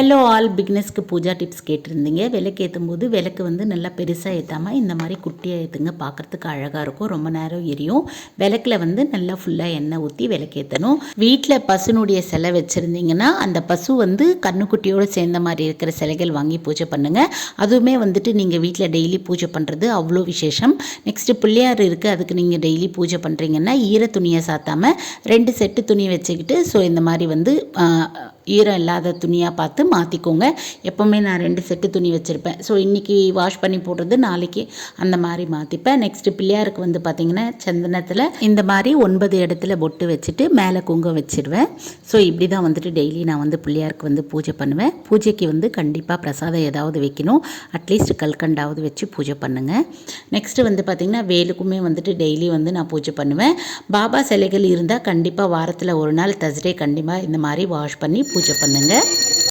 Hello all பிக்னஸ்க்கு Pooja tips கேட்டிருந்தீங்க. விளக்கு ஏற்றும் போது விளக்கு வந்து நல்லா பெருசாக ஏற்றாமல் இந்த மாதிரி குட்டியாக ஏற்றுங்க. பார்க்குறதுக்கு அழகாக இருக்கும், ரொம்ப நேரம் எரியும். விளக்கில் வந்து நல்லா ஃபுல்லாக எண்ணெய் ஊற்றி விளக்கேற்றணும். வீட்டில் பசுனுடைய சிலை வச்சுருந்தீங்கன்னா அந்த பசு வந்து கண்ணுக்குட்டியோடு சேர்ந்த மாதிரி இருக்கிற சிலைகள் வாங்கி பூஜை பண்ணுங்கள். அதுவுமே வந்துட்டு நீங்கள் வீட்டில் டெய்லி பூஜை பண்ணுறது அவ்வளோ விசேஷம். நெக்ஸ்ட்டு பிள்ளையார் இருக்குது, அதுக்கு நீங்கள் டெய்லி பூஜை பண்ணுறீங்கன்னா ஈர துணியை சாத்தாமல் 2 செட்டு துணி வச்சுக்கிட்டு இந்த மாதிரி வந்து ஈரம் இல்லாத துணியாக பார்த்து மாற்றிக்கோங்க. எப்போவுமே நான் 2 செட்டு துணி வச்சுருப்பேன். இன்றைக்கி வாஷ் பண்ணி போடுறது நாளைக்கு அந்த மாதிரி மாற்றிப்பேன். நெக்ஸ்ட்டு பிள்ளையாருக்கு வந்து பார்த்திங்கன்னா சந்தனத்தில் இந்த மாதிரி 9 இடத்துல பொட்டு வச்சுட்டு மேலே குங்குமம் வச்சுடுவேன். இப்படி தான் வந்துட்டு டெய்லி நான் வந்து பிள்ளையாருக்கு வந்து பூஜை பண்ணுவேன். பூஜைக்கு வந்து கண்டிப்பாக பிரசாதம் ஏதாவது வைக்கணும். அட்லீஸ்ட் கல்கண்டாவது வச்சு பூஜை பண்ணுங்கள். நெக்ஸ்ட்டு வந்து பார்த்திங்கன்னா வேலுக்குமே வந்துட்டு டெய்லி வந்து நான் பூஜை பண்ணுவேன். பாபா சிலைகள் இருந்தால் கண்டிப்பாக வாரத்தில் ஒரு நாள் தர்ஸ்டே கண்டிப்பாக இந்த மாதிரி வாஷ் பண்ணி பூஜை பண்ணுங்கள்.